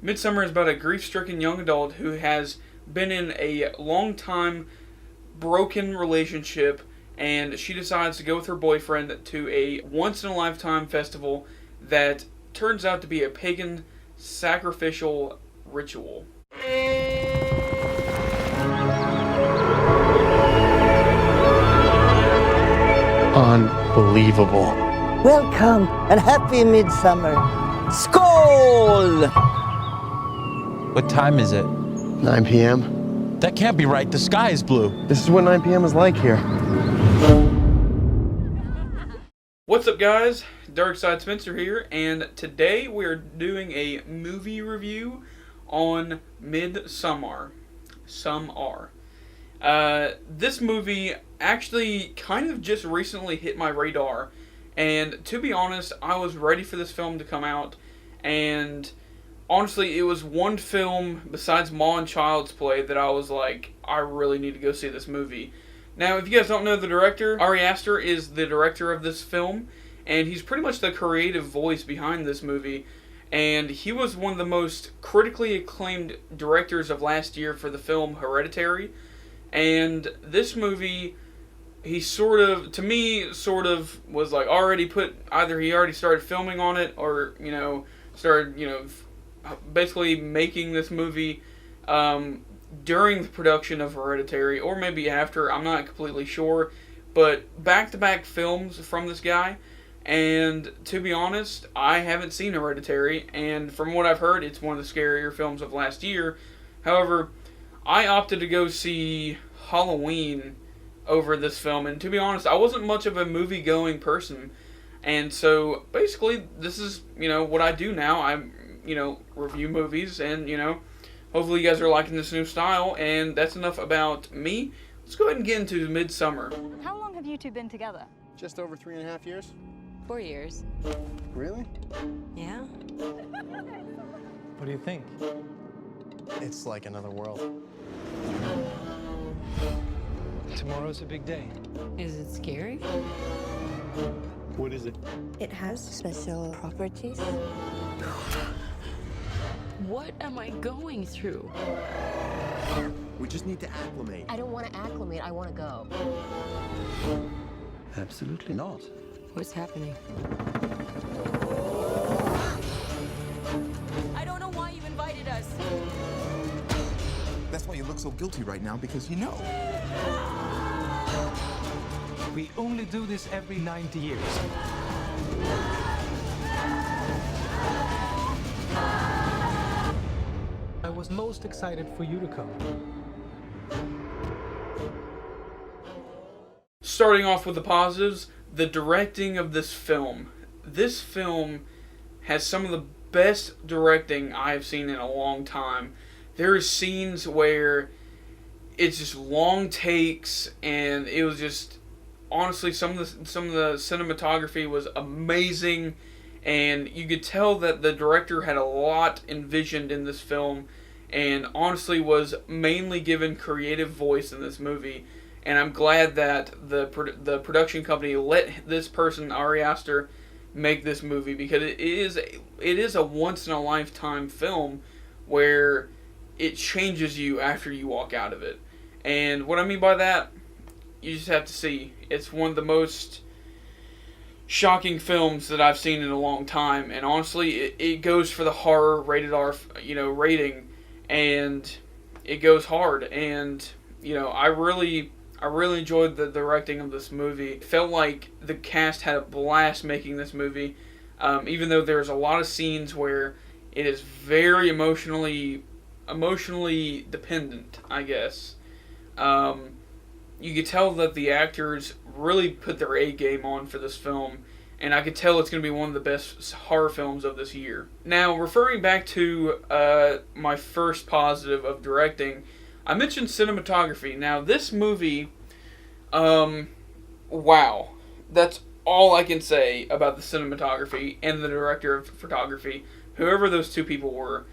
Midsommar is about a grief-stricken young adult who has been in a long-time broken relationship, and she decides to go with her boyfriend to a once-in-a-lifetime festival that turns out to be a pagan sacrificial ritual. Unbelievable. Welcome and happy midsummer. Skål! What time is it? 9 p.m. That can't be right. The sky is blue. This is what 9 p.m. is like here. What's up, guys? Darkside Spencer here, and today we're doing a movie review on Midsommar. This movie actually kind of just recently hit my radar, and to be honest, I was ready for this film to come out, and honestly, it was one film besides Ma and Child's Play that I was like, I really need to go see this movie. Now, if you guys don't know the director, Ari Aster is the director of this film, and he's pretty much the creative voice behind this movie, and he was one of the most critically acclaimed directors of last year for the film Hereditary, and this movie, he sort of was like either he already started filming on it, or, started, basically making this movie during the production of Hereditary, or maybe after, I'm not completely sure, but back-to-back films from this guy, and to be honest, I haven't seen Hereditary, and from what I've heard, it's one of the scarier films of last year. However, I opted to go see Halloween over this film, and to be honest, I wasn't much of a movie-going person, and so basically, this is, what I do now. I, review movies, and, hopefully you guys are liking this new style, and that's enough about me. Let's go ahead and get into Midsommar. How long have you two been together? Just over 3.5 years. 4 years. Really? Yeah? What do you think? It's like another world. Tomorrow's a big day. Is it scary? What is it? It has special properties. What am I going through? We just need to acclimate. I don't want to acclimate, I want to go. Absolutely not. What's happening? I don't know why you invited us. That's why you look so guilty right now, because you know. We only do this every 90 years. I was most excited for you to come. Starting off with the positives, the directing of this film. This film has some of the best directing I've seen in a long time. There are scenes where it's just long takes, and it was just, honestly, some of the cinematography was amazing, and you could tell that the director had a lot envisioned in this film, and honestly was mainly given creative voice in this movie. And I'm glad that the production company let this person, Ari Aster, make this movie, because it is a once in a lifetime film where it changes you after you walk out of it. And what I mean by that, you just have to see. It's one of the most shocking films that I've seen in a long time, and honestly, it goes for the horror rated R, rating, and it goes hard. And I really enjoyed the directing of this movie. It felt like the cast had a blast making this movie, even though there's a lot of scenes where it is very emotionally dependent, I guess. You could tell that the actors really put their A game on for this film, and I could tell it's going to be one of the best horror films of this year. Now, referring back to my first positive of directing, I mentioned cinematography. Now, this movie, wow. That's all I can say about the cinematography and the director of photography, whoever those two people were.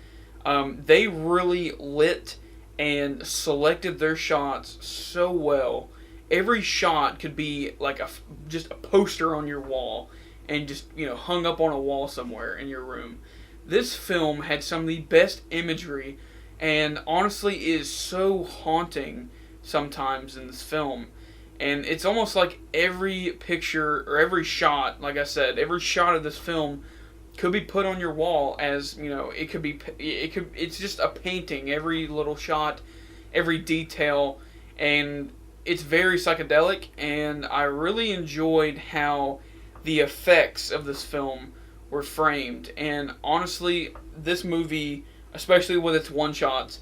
They really lit and selected their shots so well. Every shot could be like just a poster on your wall, and just hung up on a wall somewhere in your room. this film had some of the best imagery, and honestly is so haunting sometimes in this film. And it's almost like every picture or every shot, like I said, every shot of this film could be put on your wall as, it's just a painting, every little shot, every detail, and it's very psychedelic, and I really enjoyed how the effects of this film were framed. And honestly, this movie, especially with its one-shots,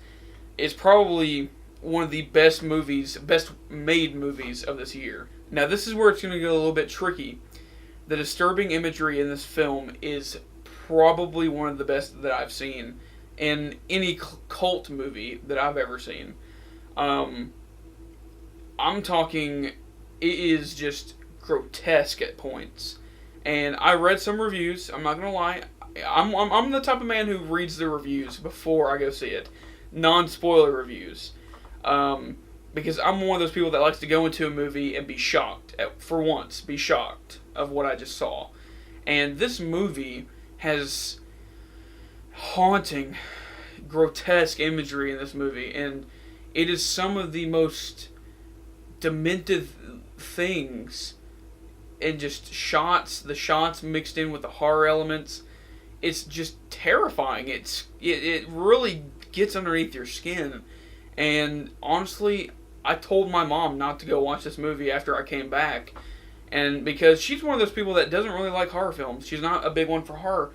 is probably one of the best made movies of this year. Now, this is where it's going to get a little bit tricky. The disturbing imagery in this film is probably one of the best that I've seen in any cult movie that I've ever seen. I'm talking, it is just grotesque at points. And I read some reviews, I'm not going to lie. I'm the type of man who reads the reviews before I go see it. Non-spoiler reviews. Because I'm one of those people that likes to go into a movie and be shocked. For once, be shocked of what I just saw. And this movie has haunting, grotesque imagery in this movie. And it is some of the most demented things. And just the shots mixed in with the horror elements. It's just terrifying. It really gets underneath your skin. And honestly, I told my mom not to go watch this movie after I came back. And because she's one of those people that doesn't really like horror films. She's not a big one for horror.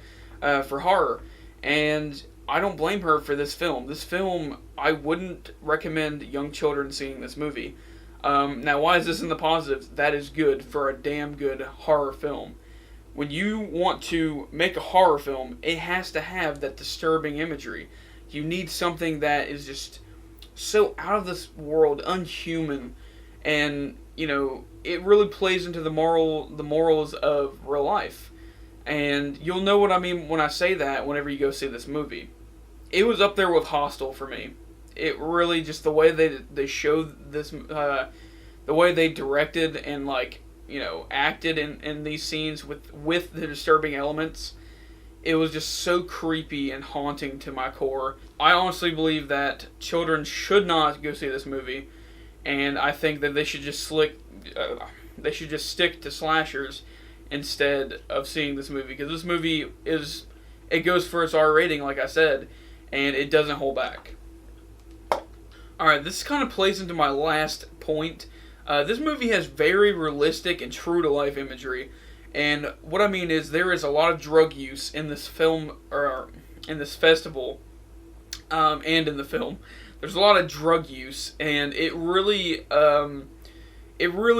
And I don't blame her for this film. This film, I wouldn't recommend young children seeing this movie. Now, why is this in the positives? That is good for a damn good horror film. When you want to make a horror film, it has to have that disturbing imagery. You need something that is just so out of this world, unhuman, and it really plays into the morals of real life. And you'll know what I mean when I say that whenever you go see this movie. It was up there with Hostel for me. It really, just the way they showed this, the way they directed and acted in these scenes with the disturbing elements. It was just so creepy and haunting to my core. I honestly believe that children should not go see this movie, and I think that they should just stick to slashers instead of seeing this movie, because this movie it goes for its R rating, like I said, and it doesn't hold back. Alright, this kind of plays into my last point. This movie has very realistic and true-to-life imagery. And what I mean is there is a lot of drug use in this film, or in this festival, and in the film. There's a lot of drug use, and it really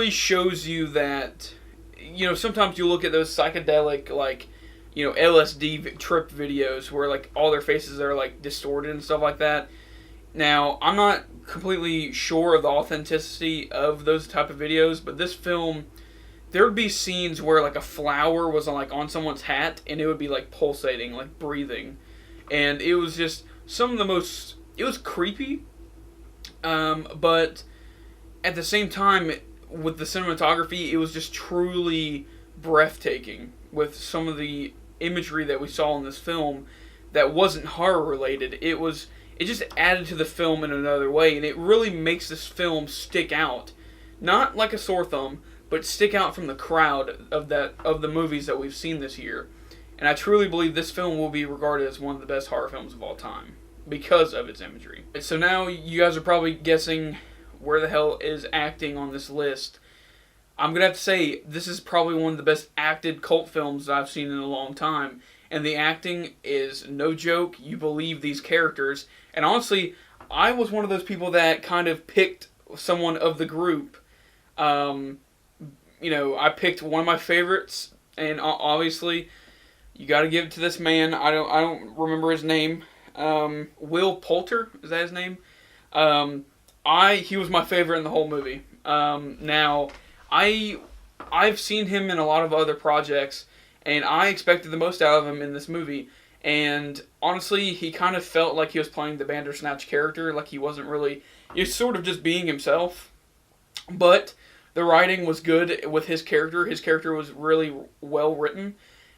shows you that, sometimes you look at those psychedelic, LSD trip videos where, all their faces are, distorted and stuff like that. Now, I'm not completely sure of the authenticity of those type of videos, but this film, there would be scenes where a flower was on someone's hat, and it would be pulsating, breathing, and it was just some of the most. It was creepy, but at the same time, with the cinematography, it was just truly breathtaking with some of the imagery that we saw in this film that wasn't horror related. It just added to the film in another way, and it really makes this film stick out, not like a sore thumb, but stick out from the crowd of the movies that we've seen this year. And I truly believe this film will be regarded as one of the best horror films of all time because of its imagery. So now you guys are probably guessing where the hell is acting on this list. I'm going to have to say this is probably one of the best acted cult films I've seen in a long time. And the acting is no joke. You believe these characters. And honestly, I was one of those people that kind of picked someone of the group. I picked one of my favorites, and obviously, you got to give it to this man. I don't remember his name. Will Poulter, is that his name? He was my favorite in the whole movie. Now, I've seen him in a lot of other projects, and I expected the most out of him in this movie. And honestly, he kind of felt like he was playing the Bandersnatch character, like he wasn't really. He was sort of just being himself, but the writing was good with his character. His character was really well written,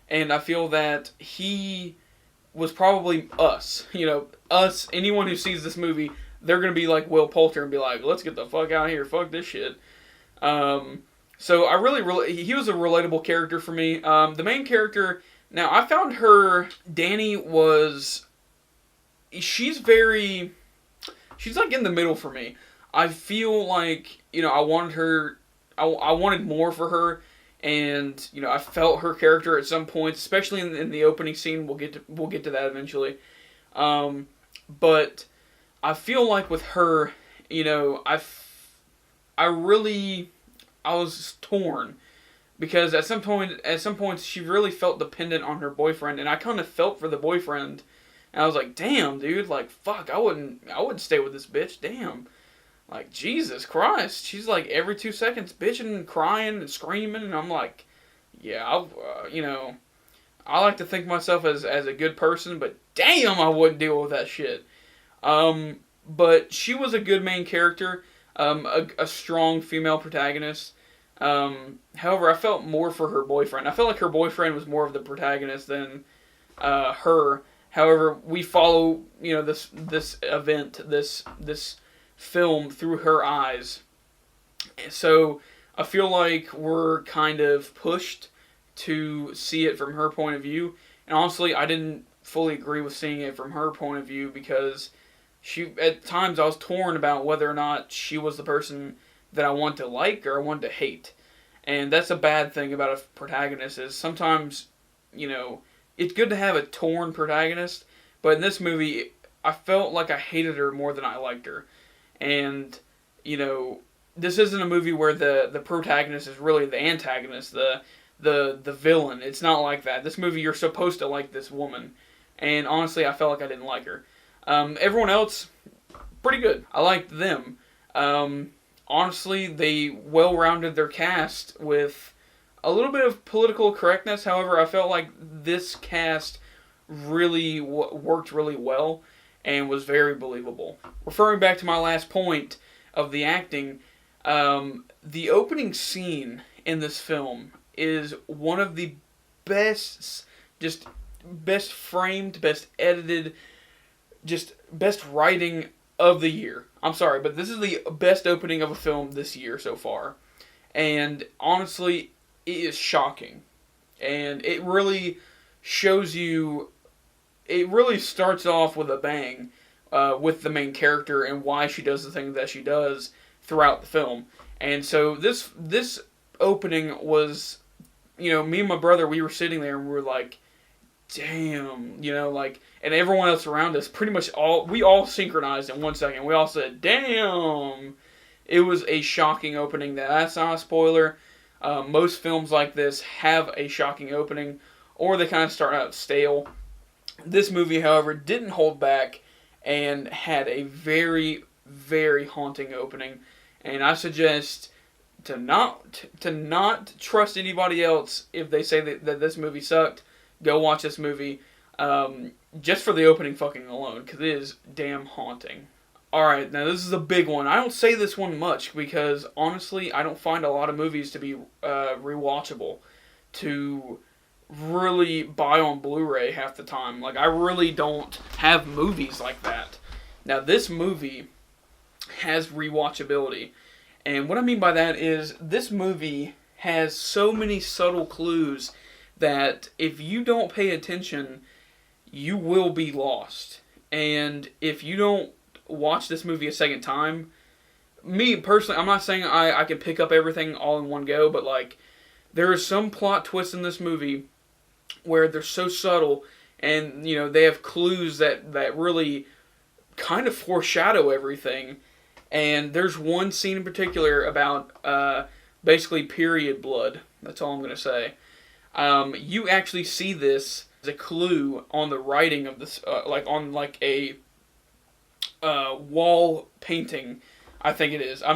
and I feel that he was probably us. You know, us, anyone who sees this movie, they're going to be like Will Poulter and be like, let's get the fuck out of here, fuck this shit. So I really, he was a relatable character for me. The main character, now I found her, Danny she's like in the middle for me. I feel like, you know, I wanted more for her, and, you know, I felt her character at some points, especially in the opening scene. We'll get to that eventually. But I feel like with her, you know, I was torn, because at some points she really felt dependent on her boyfriend, and I kind of felt for the boyfriend, and I was like, damn, dude, like, fuck, I wouldn't stay with this bitch, damn. Like, Jesus Christ, she's like every 2 seconds bitching and crying and screaming, and I'm like, yeah, you know, I like to think myself as a good person, but damn, I wouldn't deal with that shit. But she was a good main character, a strong female protagonist. However, I felt more for her boyfriend. I felt like her boyfriend was more of the protagonist than her. However, we follow, you know, this event, this film through her eyes. So I feel like we're kind of pushed to see it from her point of view. And honestly, I didn't fully agree with seeing it from her point of view, because at times I was torn about whether or not she was the person that I want to like or I want to hate. And that's a bad thing about a protagonist, is sometimes, you know, it's good to have a torn protagonist, but in this movie, I felt like I hated her more than I liked her. And, you know, this isn't a movie where the protagonist is really the antagonist, the villain. It's not like that. This movie, you're supposed to like this woman. And honestly, I felt like I didn't like her. Everyone else, pretty good. I liked them. Honestly, they well-rounded their cast with a little bit of political correctness. However, I felt like this cast really worked really well and was very believable. Referring back to my last point of the acting, the opening scene in this film is one of the best framed, best edited, just best writing of the year. I'm sorry, but this is the best opening of a film this year so far. And honestly, it is shocking. And it really shows you, it really starts off with a bang with the main character and why she does the things that she does throughout the film. And so this opening was, you know, me and my brother, we were sitting there and we were like, damn, you know, like, and everyone else around us, pretty much we all synchronized in 1 second. We all said, damn. It was a shocking opening. That's not a spoiler. Most films like this have a shocking opening, or they kind of start out stale. This movie, however, didn't hold back and had a very, very haunting opening. And I suggest to not trust anybody else if they say that this movie sucked. Go watch this movie just for the opening fucking alone, because it is damn haunting. Alright, now this is a big one. I don't say this one much because, honestly, I don't find a lot of movies to be rewatchable, to really buy on Blu-ray half the time. Like, I really don't have movies like that. Now, this movie has rewatchability. And what I mean by that is, this movie has so many subtle clues that if you don't pay attention, you will be lost. And if you don't watch this movie a second time, me personally, I'm not saying I can pick up everything all in one go, but like, there are some plot twists in this movie where they're so subtle, and you know, they have clues that really kind of foreshadow everything. And there's one scene in particular about basically period blood. That's all I'm gonna say. You actually see this as a clue on the writing of this, like on like a wall painting, I think it is. I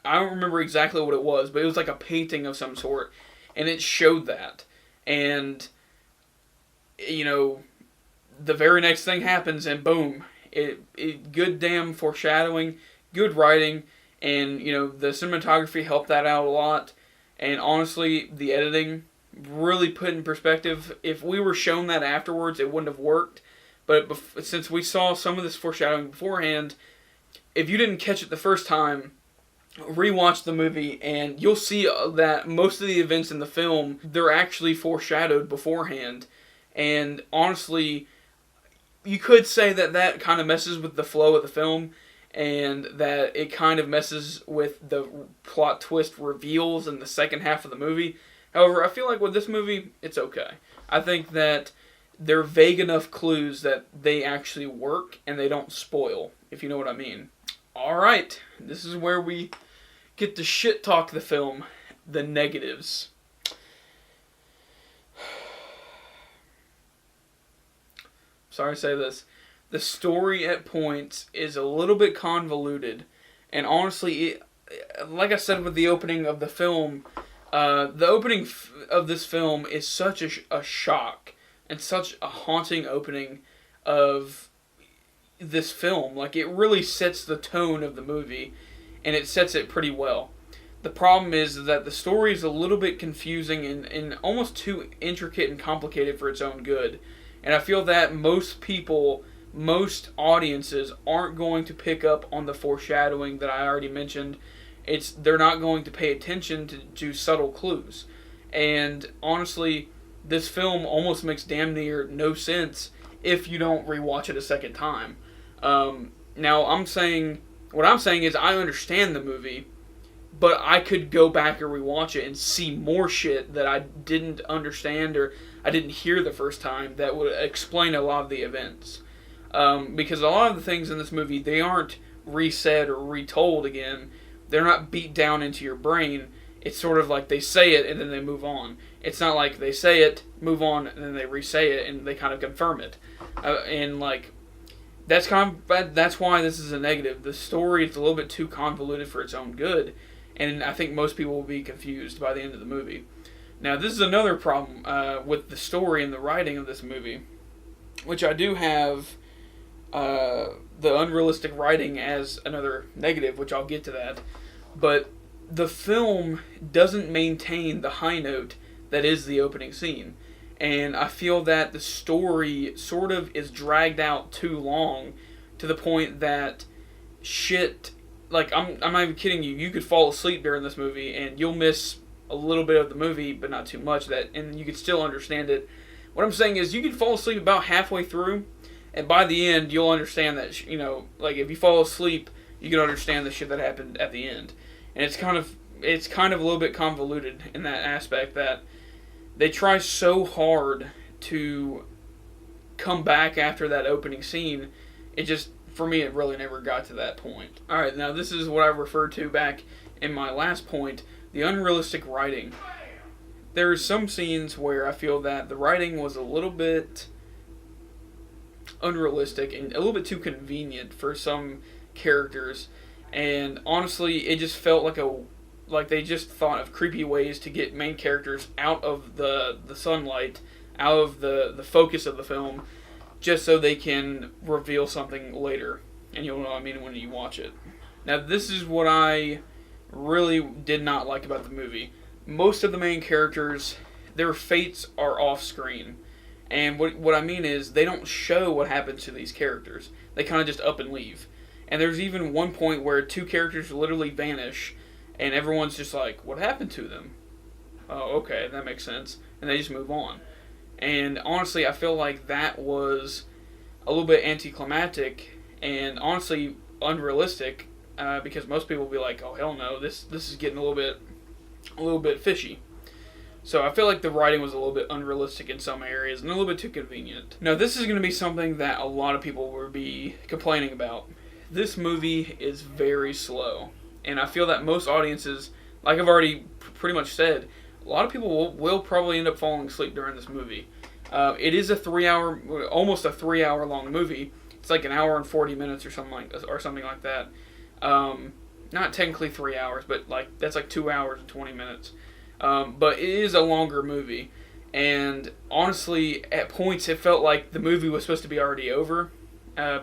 don't remember exactly what it was, but it was like a painting of some sort, and it showed that. And you know, the very next thing happens, and boom, it good damn foreshadowing, good writing, and you know, the cinematography helped that out a lot. And honestly, the editing really put in perspective. If we were shown that afterwards, it wouldn't have worked. But since we saw some of this foreshadowing beforehand, if you didn't catch it the first time, rewatch the movie and you'll see that most of the events in the film, they're actually foreshadowed beforehand. And honestly, you could say that that kind of messes with the flow of the film, and that it kind of messes with the plot twist reveals in the second half of the movie. However, I feel like with this movie, it's okay. I think that they're vague enough clues that they actually work and they don't spoil, if you know what I mean. Alright, this is where we get to shit talk the film, the negatives. Sorry to say this. The story at points is a little bit convoluted, and honestly, like I said with the opening of the film, the opening of this film is such a shock and such a haunting opening of this film. Like, it really sets the tone of the movie, and it sets it pretty well. The problem is that the story is a little bit confusing and almost too intricate and complicated for its own good. And I feel that most people, most audiences aren't going to pick up on the foreshadowing that I already mentioned. They're not going to pay attention to subtle clues. And honestly, this film almost makes damn near no sense if you don't rewatch it a second time. Now, what I'm saying is I understand the movie, but I could go back and rewatch it and see more shit that I didn't understand or I didn't hear the first time that would explain a lot of the events. Because a lot of the things in this movie, they aren't resaid or retold again. They're not beat down into your brain. It's sort of like they say it and then they move on. It's not like they say it, move on, and then they re-say it and they kind of confirm it. And like, that's why this is a negative. The story is a little bit too convoluted for its own good, and I think most people will be confused by the end of the movie. Now, this is another problem with the story and the writing of this movie, which I do have the unrealistic writing as another negative, which I'll get to that. But the film doesn't maintain the high note that is the opening scene. And I feel that the story sort of is dragged out too long to the point that shit, like, I'm not even kidding you, you could fall asleep during this movie and you'll miss a little bit of the movie, but not too much, and you could still understand it. What I'm saying is you could fall asleep about halfway through, and by the end you'll understand that, like, if you fall asleep, you can understand the shit that happened at the end. And it's kind of a little bit convoluted in that aspect that they try so hard to come back after that opening scene. It just, for me, it really never got to that point. Alright, now this is what I referred to back in my last point, the unrealistic writing. There are some scenes where I feel that the writing was a little bit unrealistic and a little bit too convenient for some characters. And honestly, it just felt like they just thought of creepy ways to get main characters out of the sunlight, out of the focus of the film, just so they can reveal something later. And you'll know what I mean when you watch it. Now, this is what I really did not like about the movie. Most of the main characters, their fates are off screen. And what I mean is, they don't show what happens to these characters. They kind of just up and leave. And there's even one point where two characters literally vanish, and everyone's just like, what happened to them? Oh, okay, that makes sense. And they just move on. And honestly, I feel like that was a little bit anticlimactic and honestly unrealistic, because most people will be like, oh, hell no, this is getting a little bit fishy. So I feel like the writing was a little bit unrealistic in some areas and a little bit too convenient. Now, this is going to be something that a lot of people will be complaining about. This movie is very slow. And I feel that most audiences, like I've already pretty much said, a lot of people will probably end up falling asleep during this movie. It is almost a 3 hour long movie. It's like an hour and 40 minutes or something like that. Not technically 3 hours, but like that's like 2 hours and 20 minutes. But it is a longer movie. And honestly, at points it felt like the movie was supposed to be already over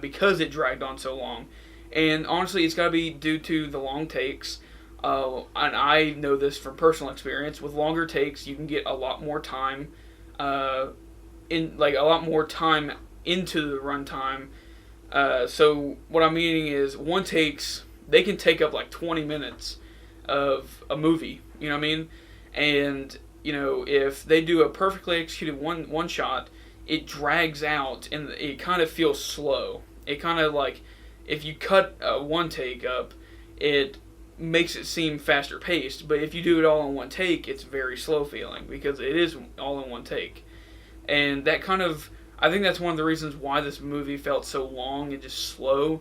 because it dragged on so long. And honestly, it's got to be due to the long takes. And I know this from personal experience. With longer takes, you can get a lot more time, a lot more time into the runtime. So what I'm meaning is, one takes, they can take up like 20 minutes of a movie. You know what I mean? And if they do a perfectly executed one shot, it drags out and it kind of feels slow. It kind of like, if you cut one take up, it makes it seem faster paced, but if you do it all in one take, it's very slow feeling because it is all in one take. And that kind of, I think that's one of the reasons why this movie felt so long and just slow.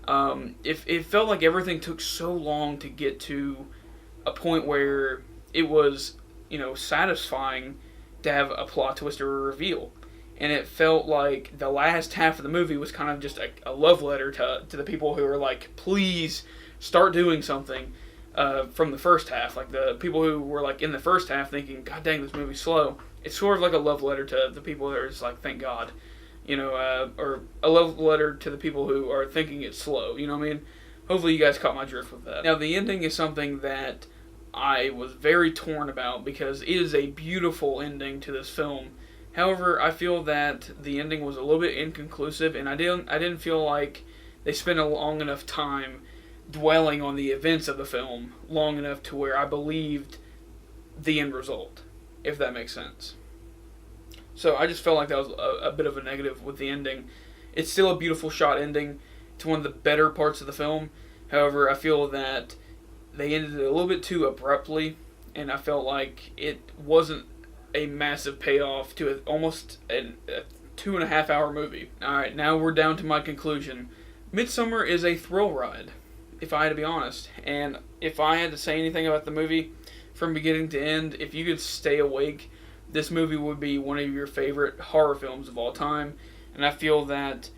It felt like everything took so long to get to a point where it was, satisfying to have a plot twist or a reveal. And it felt like the last half of the movie was kind of just a love letter to the people who are like, please start doing something from the first half. Like the people who were like in the first half thinking, God dang, this movie's slow. It's sort of like a love letter to the people that are just like, thank God. Or a love letter to the people who are thinking it's slow. You know what I mean? Hopefully you guys caught my drift with that. Now the ending is something that I was very torn about because it is a beautiful ending to this film. However, I feel that the ending was a little bit inconclusive, and I didn't feel like they spent a long enough time dwelling on the events of the film long enough to where I believed the end result, if that makes sense. So I just felt like that was a bit of a negative with the ending. It's still a beautiful shot ending. It's one of the better parts of the film. However, I feel that they ended it a little bit too abruptly, and I felt like it wasn't a massive payoff to almost a 2.5 hour movie. Alright, now we're down to my conclusion. Midsommar is a thrill ride, if I had to be honest. And if I had to say anything about the movie from beginning to end, if you could stay awake, this movie would be one of your favorite horror films of all time. And I feel that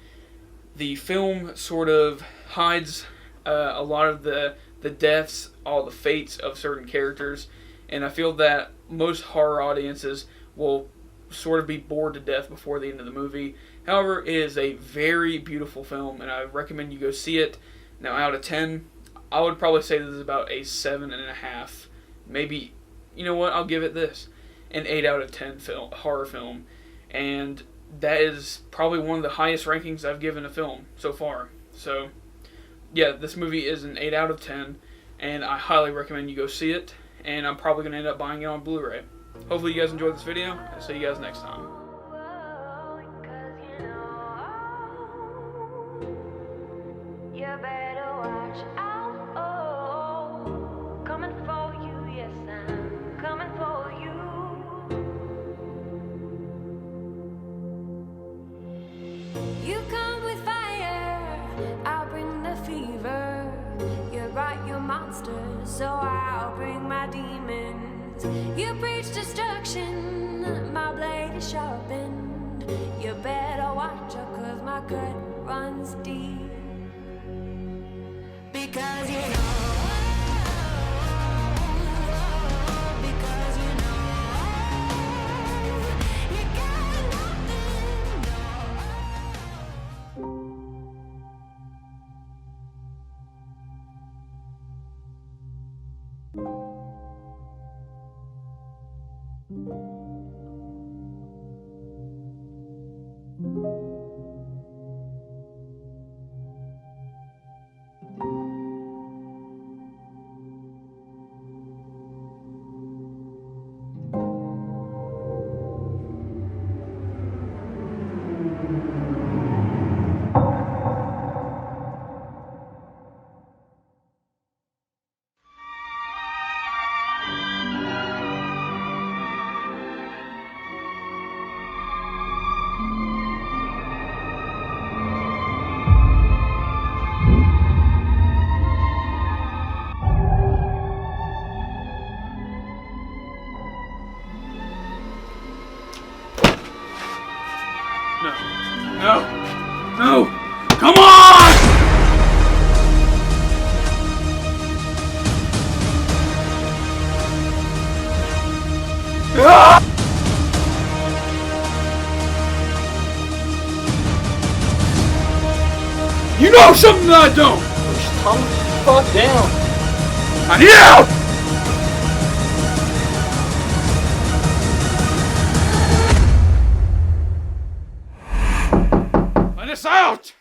the film sort of hides a lot of the deaths, all the fates of certain characters. And I feel that most horror audiences will sort of be bored to death before the end of the movie. However, it is a very beautiful film, and I recommend you go see it. Now, out of 10, I would probably say this is about a 7.5. Maybe, you know what, I'll give it this. An 8 out of 10 horror film. And that is probably one of the highest rankings I've given a film so far. So, yeah, this movie is an 8 out of 10, and I highly recommend you go see it. And I'm probably going to end up buying it on Blu-ray. Hopefully you guys enjoyed this video. I'll see you guys next time. You come with fire, I'll bring the fever. You're right, you're monsters, so I'll bring my demons. You preach destruction, my blade is sharpened. You better watch out, 'cause my cut runs deep. Because you know No! Come on! Ah! You know something that I don't! Calm the fuck down. I need out! Let us out!